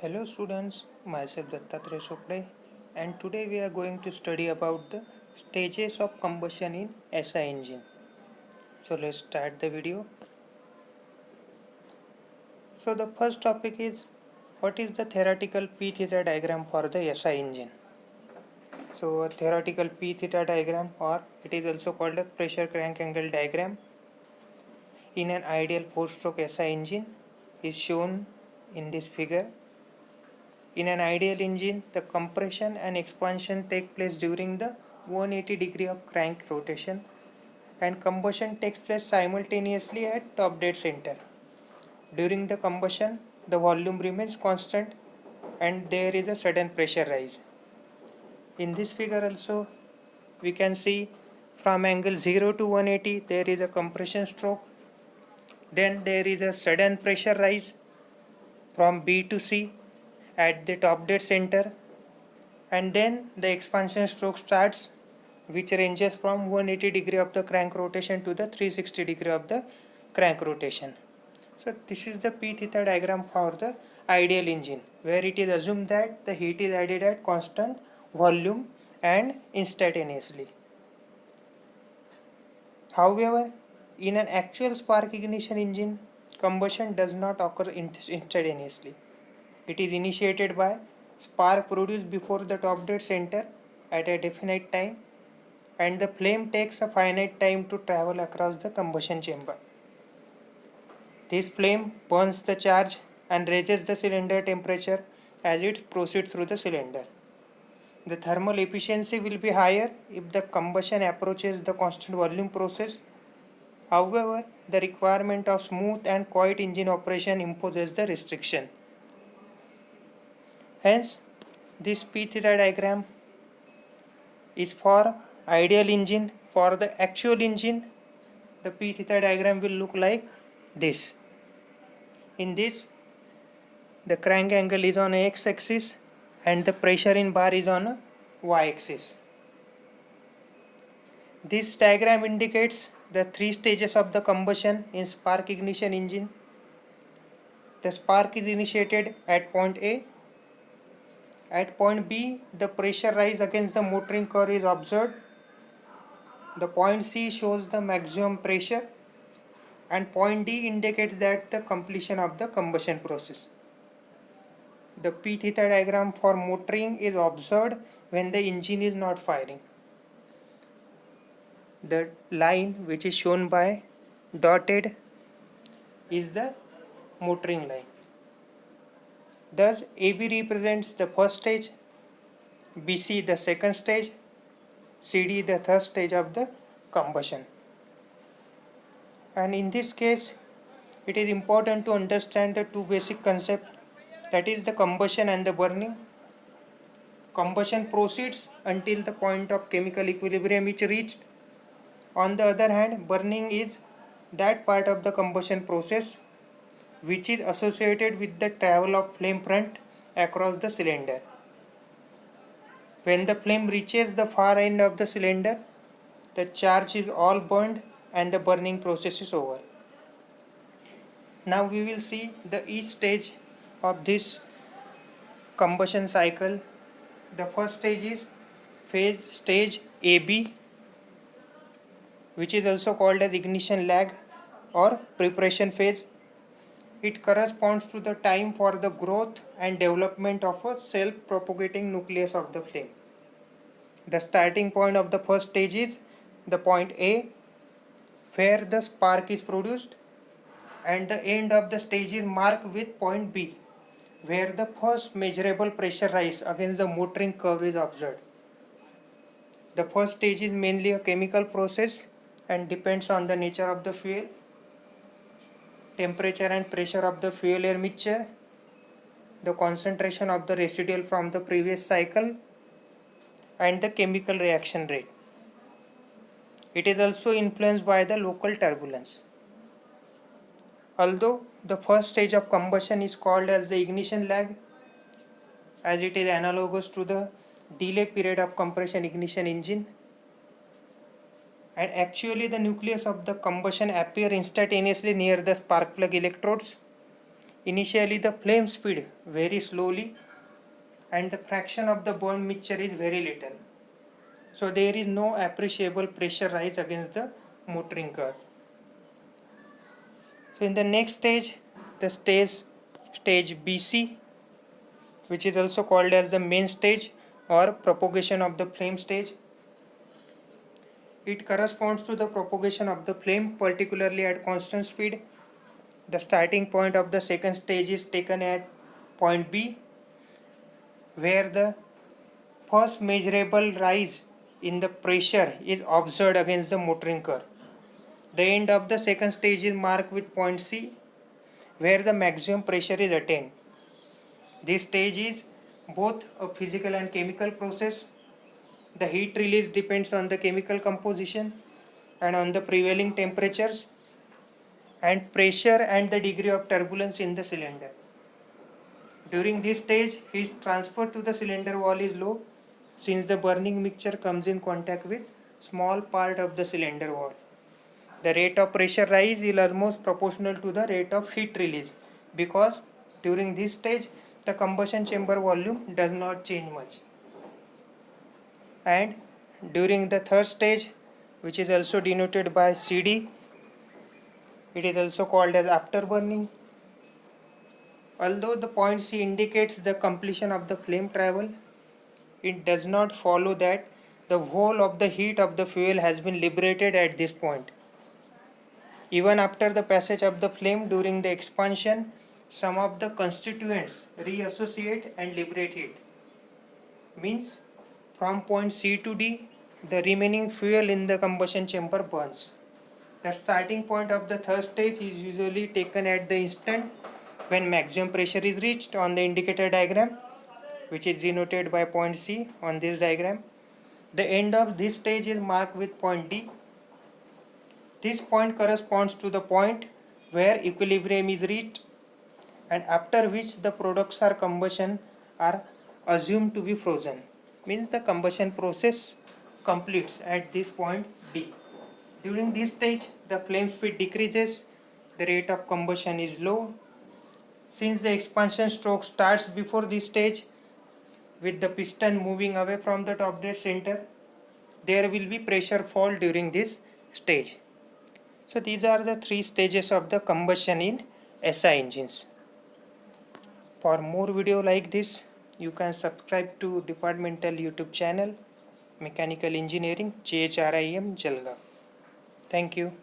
Hello students, myself Dattatreya Chopde, and today we are going to study about the stages of combustion in SI engine. So let's start the video. So the first topic is, what is the theoretical P theta diagram for the SI engine? So a theoretical P theta diagram, or it is also called a pressure crank angle diagram in an ideal 4-stroke SI engine, is shown in this figure. In an ideal engine, the compression and expansion take place during the 180 degree of crank rotation, and combustion takes place simultaneously at top dead center. During the combustion, the volume remains constant and there is a sudden pressure rise. In this figure also, we can see from angle 0 to 180 there is a compression stroke, then there is a sudden pressure rise from B to C at the top dead center, and then the expansion stroke starts, which ranges from 180 degree of the crank rotation to the 360 degree of the crank rotation. So this is the P theta diagram for the ideal engine, where it is assumed that the heat is added at constant volume and instantaneously. However, in an actual spark ignition engine, combustion does not occur instantaneously. It is initiated by spark produced before the top dead center at a definite time, and the flame takes a finite time to travel across the combustion chamber. This flame burns the charge and raises the cylinder temperature as it proceeds through the cylinder. The thermal efficiency will be higher if the combustion approaches the constant volume process. However, the requirement of smooth and quiet engine operation imposes the restriction. Hence, this P theta diagram is for ideal engine. For the actual engine, the P theta diagram will look like this. In this, the crank angle is on a x-axis and the pressure in bar is on a y-axis. This diagram indicates the three stages of the combustion in spark ignition engine. The spark is initiated at point A. At point B, the pressure rise against the motoring curve is observed. The point C shows the maximum pressure, and point D indicates that the completion of the combustion process. The P theta diagram for motoring is observed when the engine is not firing. The line which is shown by dotted is the motoring line. Thus, AB represents the first stage, BC the second stage, CD the third stage of the combustion. And in this case, it is important to understand the two basic concepts, that is the combustion and the burning. Combustion proceeds until the point of chemical equilibrium is reached. On the other hand, burning is that part of the combustion process which is associated with the travel of flame front across the cylinder. When the flame reaches the far end of the cylinder, the charge is all burned and the burning process is over. Now we will see each stage of this combustion cycle. The first stage is phase stage AB, which is also called as ignition lag or preparation phase. It corresponds to the time for the growth and development of a self-propagating nucleus of the flame. The starting point of the first stage is the point A, where the spark is produced, and the end of the stage is marked with point B, where the first measurable pressure rise against the motoring curve is observed. The first stage is mainly a chemical process and depends on the nature of the fuel, temperature and pressure of the fuel air mixture, the concentration of the residual from the previous cycle, and the chemical reaction rate. It is also influenced by the local turbulence. Although the first stage of combustion is called as the ignition lag, as it is analogous to the delay period of compression ignition engine, and actually the nucleus of the combustion appear instantaneously near the spark plug electrodes. initially the flame speed very slowly and the fraction of the burn mixture is very little. So there is no appreciable pressure rise against the motoring curve. So in the next stage, the stage BC, which is also called as the main stage or propagation of the flame stage. It corresponds to the propagation of the flame, particularly at constant speed. The starting point of the second stage is taken at point B, where the first measurable rise in the pressure is observed against the motoring curve. The end of the second stage is marked with point C, where the maximum pressure is attained. This stage is both a physical and chemical process. The heat release depends on the chemical composition and on the prevailing temperatures and pressure and the degree of turbulence in the cylinder. During this stage, heat transfer to the cylinder wall is low since the burning mixture comes in contact with small part of the cylinder wall. The rate of pressure rise is almost proportional to the rate of heat release because during this stage the combustion chamber volume does not change much. And during the third stage, which is also denoted by CD, it is also called as afterburning. Although the point C indicates the completion of the flame travel, it does not follow that the whole of the heat of the fuel has been liberated at this point. Even after the passage of the flame during the expansion, some of the constituents reassociate and liberate heat. Means from point C to D, the remaining fuel in the combustion chamber burns. The starting point of the third stage is usually taken at the instant when maximum pressure is reached on the indicator diagram, which is denoted by point C on this diagram. The end of this stage is marked with point D. This point corresponds to the point where equilibrium is reached and after which the products or combustion are assumed to be frozen. Means the combustion process completes at this point D. During this stage, the flame speed decreases, the rate of combustion is low. Since the expansion stroke starts before this stage, with the piston moving away from the top dead center, there will be pressure fall during this stage. So these are the three stages of the combustion in SI engines. For more video like this, you can subscribe to departmental YouTube channel Mechanical Engineering JHRIM Jalgaon. Thank you.